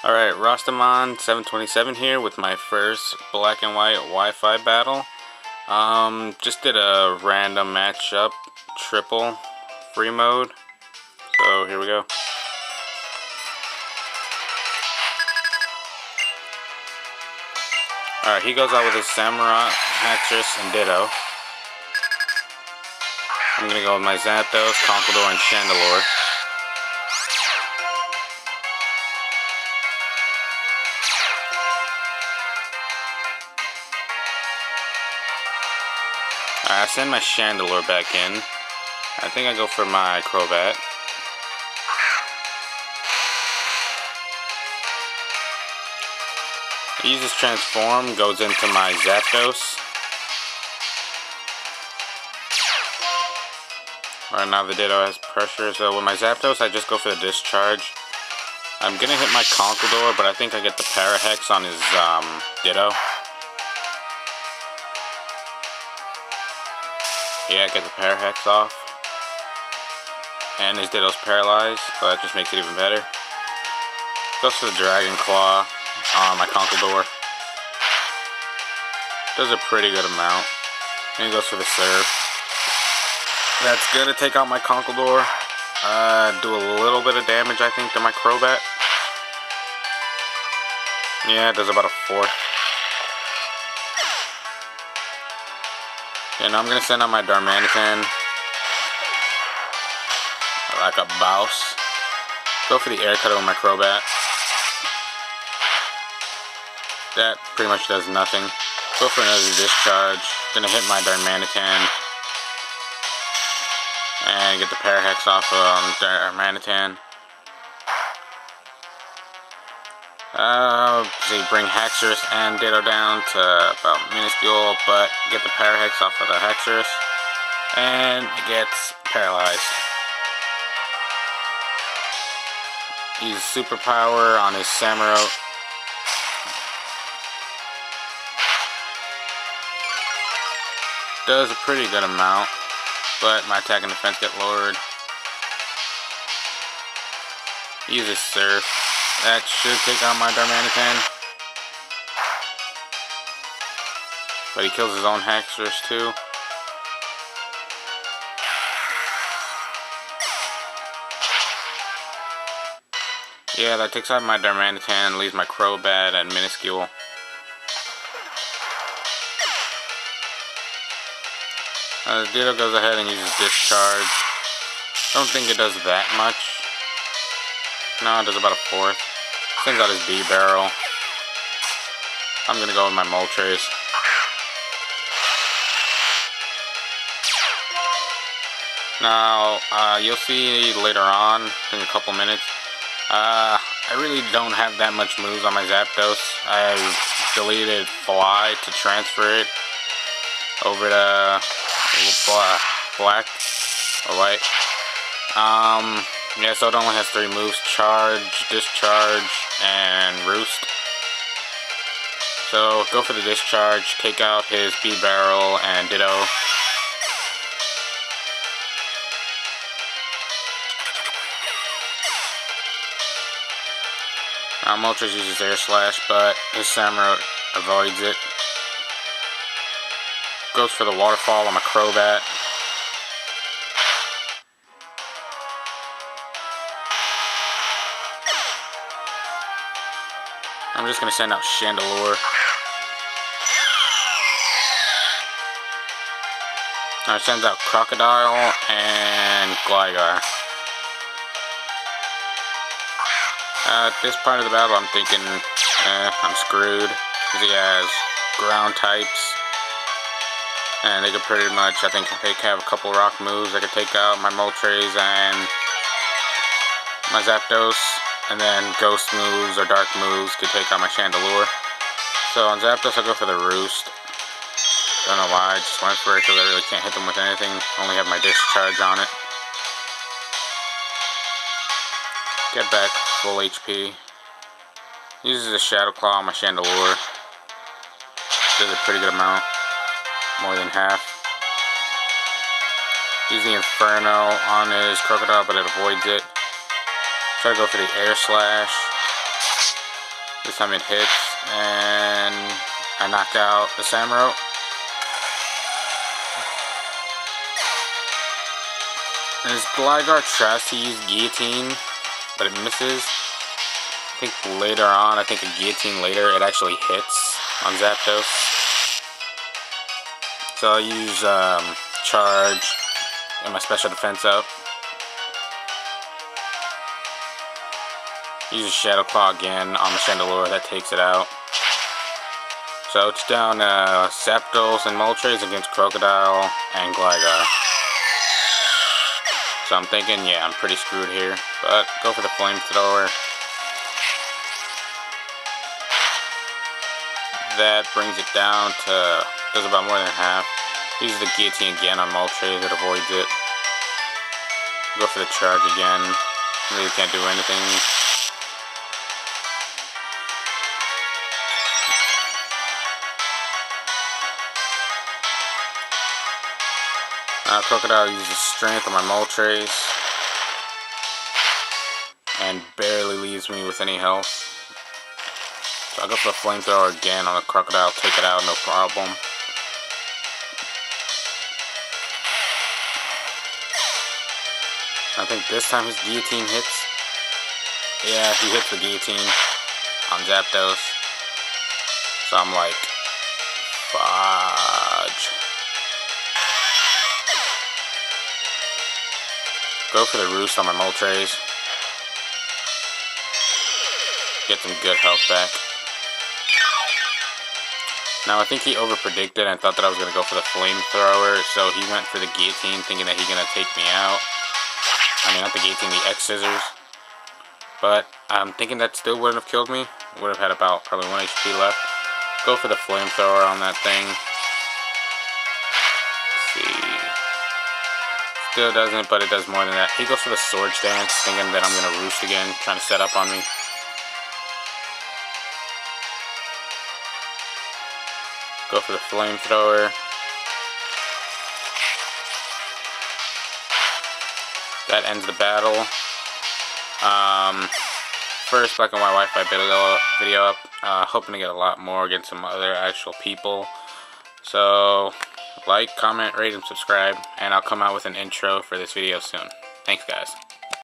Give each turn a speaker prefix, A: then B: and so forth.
A: Alright, Rostamon 727 here with my first black and white Wi-Fi battle. Just did a random matchup, triple, free mode. So here we go. Alright, he goes out with his Samurai, Haxorus, and Ditto. I'm gonna go with my Zapdos, Conkeldurr, and Chandelure. I send my Chandelure back in. I think I go for my Crobat. He uses Transform, goes into my Zapdos. Right now the Ditto has pressure, so with my Zapdos I just go for the Discharge. I'm gonna hit my Conkeldurr, but I think I get the Parahex on his Ditto. Yeah, get the Parahex off. And his Ditto's paralyzed, so that just makes it even better. Goes for the Dragon Claw on my Conkeldurr. Does a pretty good amount. And he goes for the Surf. That's gonna take out my Conkeldurr. Do a little bit of damage, I think, to my Crobat. Yeah, it does about a fourth. And I'm gonna send out my Darmanitan. Like a Bouse. Go for the Air Cutter with my Crobat. That pretty much does nothing. Go for another Discharge. Gonna hit my Darmanitan. And get the Parahex off of Darmanitan. So bring Haxorus and Ditto down to about minuscule, but get the Parahex off of the Haxorus. And it gets paralyzed. Use Superpower on his Samuro. Does a pretty good amount, but my attack and defense get lowered. Uses Surf. That should take out my Darmanitan. But he kills his own Haxorus too. Yeah, that takes out my Darmanitan, leaves my Crobat at minuscule. Ditto goes ahead and uses Discharge. Don't think it does that much. No, it does about a fourth. Sends out his B-Barrel. I'm gonna go with my Moltres. Now, you'll see later on, in a couple minutes, I really don't have that much moves on my Zapdos. I deleted Fly to transfer it over to black or white. Yeah, so it only has 3 moves: Charge, Discharge, and Roost. So go for the Discharge, take out his B-Barrel and Ditto. Moltres uses Air Slash, but his Samuro avoids it. Goes for the Waterfall on my Crobat. I'm just gonna send out Chandelure. Now it sends out Crocodile and Gligar. At this part of the battle, I'm thinking, I'm screwed, because he has ground types, and they could pretty much, I think they have a couple rock moves that could take out my Moltres and my Zapdos, and then ghost moves or dark moves could take out my Chandelure. So on Zapdos, I'll go for the Roost. Don't know why, I just went for it because I really can't hit them with anything, only have my Discharge on it. Get back full HP. Uses a Shadow Claw on my Chandelure. Does a pretty good amount. More than half. Use the Inferno on his Crocodile, but it avoids it. Try to go for the Air Slash. This time it hits, and I knock out the Samuro. And his Gligar tries to use Guillotine, but it misses. I think later on, a Guillotine later, it actually hits on Zapdos. So I'll use Charge and my special defense up. Use a Shadow Claw again on the Chandelure, that takes it out. So it's down Zapdos and Moltres against Crocodile and Gligar. So I'm thinking, yeah, I'm pretty screwed here. But go for the Flamethrower. That brings it down to, does about more than half. Use the Guillotine again on Moltres, it avoids it. Go for the Charge again. Really can't do anything. Crocodile uses Strength on my Moltres and barely leaves me with any health. So I'll go for the Flamethrower again on the Crocodile, take it out, no problem. I think this time his Guillotine hits. Yeah, he hits the Guillotine on Zapdos. So I'm like, fudge. Go for the Roost on my Moltres. Get some good health back. Now I think he overpredicted and thought that I was going to go for the Flamethrower, so he went for the Guillotine thinking that he's going to take me out. I mean, not the Guillotine, the X-Scissors. But I'm thinking that still wouldn't have killed me. Would have had about probably 1 HP left. Go for the Flamethrower on that thing. Let's see. Still doesn't, but it does more than that. He goes for the Swords Dance, thinking that I'm going to Roost again, trying to set up on me. Go for the Flamethrower. That ends the battle. First black and white Wi-Fi video up. Hoping to get a lot more against some other actual people. So, like, comment, rate, and subscribe. And I'll come out with an intro for this video soon. Thanks, guys.